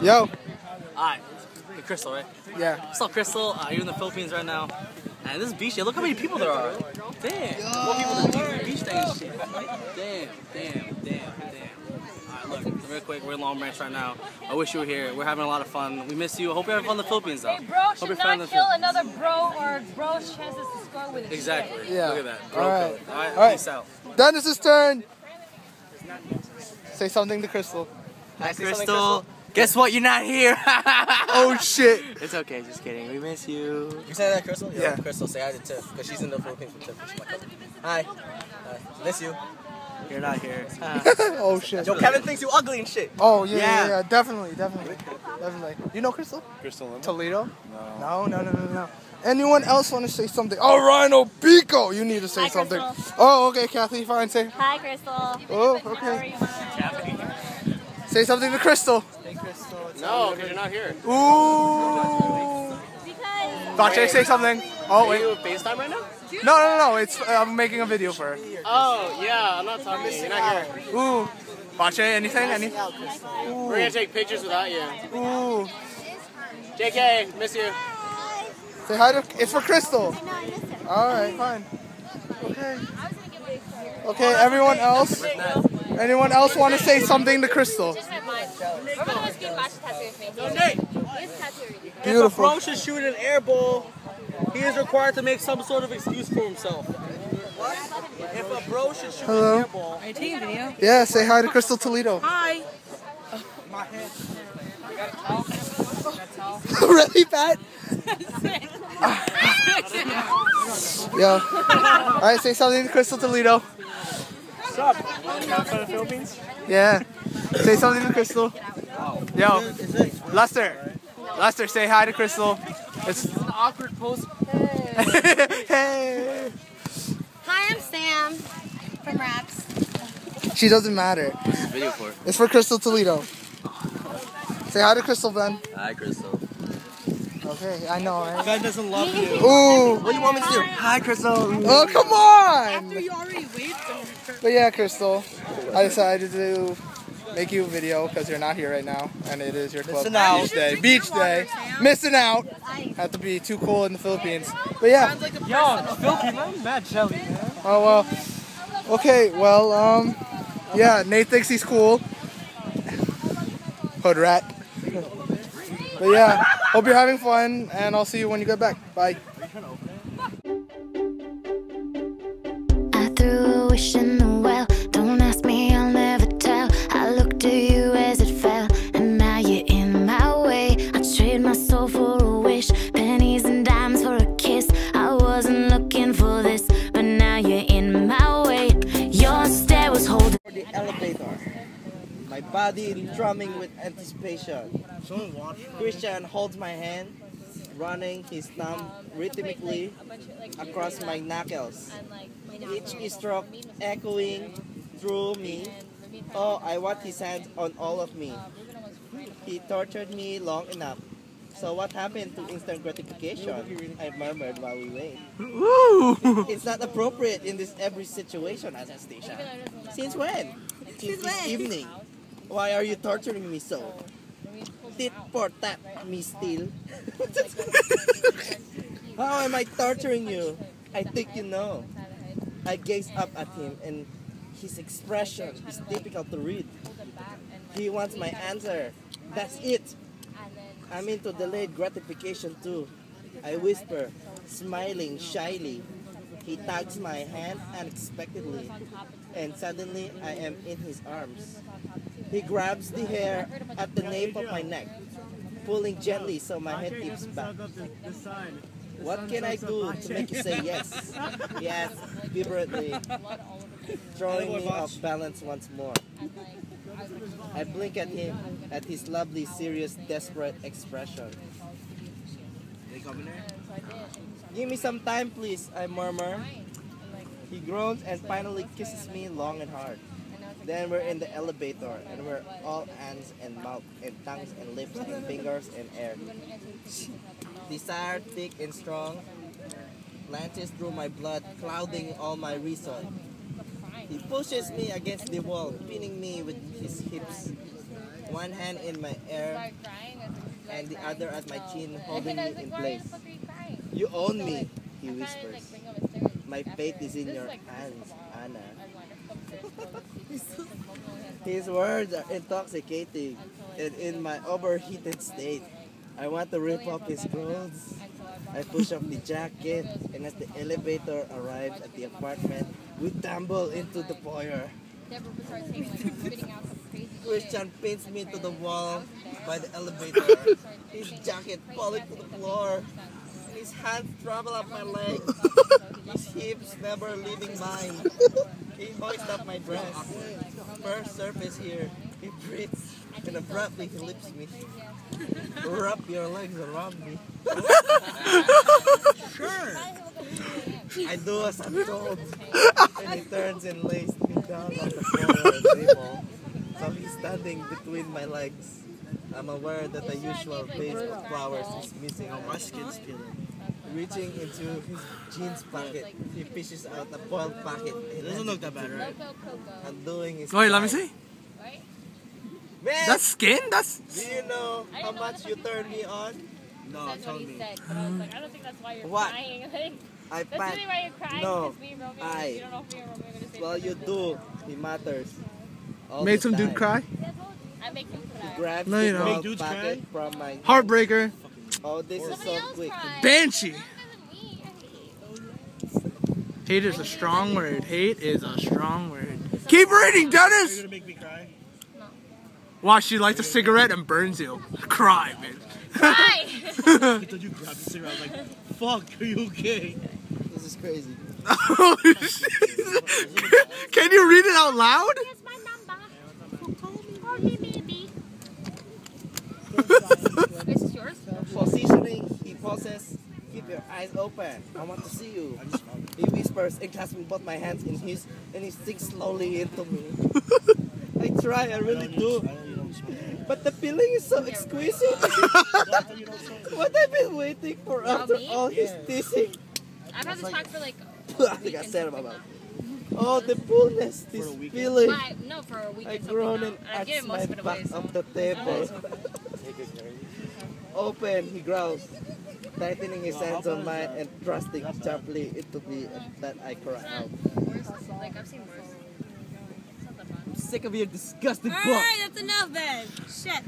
Yo. Alright, hey, Crystal, right? Yeah. What's up, Crystal? You're in the Philippines right now. And this beach, look how many people there are. Damn. More people than the beach day and shit. Damn. Alright, look, real quick, we're in Long Branch right now. I wish you were here. We're having a lot of fun. We miss you. I hope you're having fun in the Philippines, though. Hey, bro should not kill another bro or bro's chances to score with a Exactly. Yeah. Look at that. Bro Alright. code. Alright, peace out. Dennis's turn. Say something to Crystal. Hi, Crystal. Guess what? You're not here. Oh shit. It's okay. Just kidding. We miss you. You say that, Crystal? Yeah. Crystal, say hi to Tiff, because she's in the Philippines with Tiff. She's my cousin. Hi. Miss you. You're not here. Oh shit. Yo, Kevin thinks you ugly and shit. Oh yeah. Definitely. You know Crystal? Crystal Toledo? No. Anyone else want to say something? Oh, Rhino Pico, you need to say Hi, something. Crystal. Oh, okay, Kathy, fine. Say. Hi, Crystal. Oh, okay. Say something to Crystal. No, because you're not here. Ooh. Because Vache, say something. Oh Are wait. you FaceTime right now? No. It's I'm making a video for her. Oh, yeah, I'm not talking to you. You're not here. Ooh. Vache, anything? We're going to take pictures without you. Ooh. JK, miss you. Say hi to. It's for Crystal. All right, fine. Okay. Everyone else. Anyone else want to say something to Crystal? If a bro should shoot an air ball, he is required to make some sort of excuse for himself. If a bro should shoot an air ball... Are you taking a video? Yeah, say hi to Crystal Toledo. Hi. Really bad? Yo. Alright, say something to Crystal Toledo. What's up? Having fun in the Philippines? Yeah. Say something to Crystal. Yo. Lester, say hi to Crystal. It's an awkward pose. Hey. Hi, I'm Sam from Raps. She doesn't matter. What's this video for? It's for Crystal Toledo. Say hi to Crystal, Ben. Hi, Crystal. Okay, I know, right? God doesn't love you. Ooh. What do you want me to do? Hi, Crystal. Oh, come on! After you already waved. But yeah, Crystal, I decided to make you a video because you're not here right now, and it is your club beach day. Missing out. Had to be too cool in the Philippines. But yeah. Yo, Philippines, I'm mad jelly, man. Oh well. Okay, well, yeah, Nate thinks he's cool. Hood rat. But yeah, hope you're having fun, and I'll see you when you get back. Bye. I threw a wish in the well. Don't ask me, I'll never tell. I looked at you as it fell, and now you're in my way. I trade my soul for a wish, pennies and dimes for a kiss. I wasn't looking for this, but now you're in my way. Your stare was holding The elevator. My body drumming with anticipation. Christian holds my hand, running his thumb rhythmically across my knuckles. Each stroke echoing through me. Oh, I want his hands on all of me. He tortured me long enough. So what happened to instant gratification? I murmured while we wait. It's not appropriate in this every situation, Anastasia. Since when? Since this evening. Why are you torturing me so? Tit for tat me still. How am I torturing you? I think you know. I gaze up at him and his expression is difficult to read. He wants my answer. That's it. I'm into delayed gratification too. I whisper, smiling shyly. He tugs my hand unexpectedly, and suddenly I am in his arms. He grabs the hair at the nape of my neck, pulling gently so my head tips back. What can I do to make you say yes? He asks vibrantly, throwing me off balance once more. I blink at him, at his lovely, serious, desperate expression. Give me some time, please, I murmur. He groans and finally kisses me long and hard. Then we're in the elevator, and we're all hands and mouth and tongues and lips and fingers and air. Desire, thick and strong, lances through my blood, clouding all my reason. He pushes me against the wall, pinning me with his hips. one hand in my ear and the other at my chin, holding me in place. You own me, he whispers. My fate is in your hands, Anna. His words are intoxicating, and in my overheated state, I want to rip off his clothes. I push off the jacket, and as the elevator arrives at the apartment, we tumble into the foyer. Christian pins me to the wall by the elevator, his jacket falling to the floor. His hands travel up my leg, his hips never leaving mine. He hoists up my dress, first surface here. He breathes, and abruptly he lifts me. Wrap your legs around me. Sure. I do as I'm told, and he turns and lays me down on the floor of the table. So he's standing between my legs. I'm aware that the usual vase of flowers is missing. My skin's peeling. Reaching into his jeans pocket, he fishes out a boiled packet. It doesn't look that bad, right? Undoing his Wait, let me see. Man, That's skin? That's... do you know how much you turned me on? No, tell me. But I was like, I don't think that's why you're What? crying. Like, I that's pat. really why you're crying. No, Because me and Romeo, you don't know if me and Romeo are going to say well, you do. He matters. All Made the some dude time. cry? I make him cry. Grabs No, you the don't. boiled Make dudes packet from my Heartbreaker. Oh, this is Somebody so else quick. cry. Banshee. Me. Hate is a strong word. Hate is a strong word. Keep reading, Dennis! You're gonna make me cry? Watch, she lights a cigarette and burns you. Cry, man. Cry! I told you grab the cigarette. I was like, fuck, are you okay? This is crazy. Oh, shit. Can you read it out loud? Here's my number. Call me baby. This is yours? Positioning, he pauses. Keep your eyes open. I want to see you. He whispers and clasping both my hands in his, and he sinks slowly into me. I try, I really do. But the feeling is so exquisite. What I've been waiting for after all his teasing. I've had this pack for like I think I said about that. Oh, the fullness, this feeling. no, for a week. I groan and I arch give my most of it back away. So. of the table. Open, he growls, tightening his hands on mine and thrusting sharply into me that I cry out. Worse, like I've seen worse. It's not that bad. I'm sick of your disgusting book. Alright, that's enough then. Shit.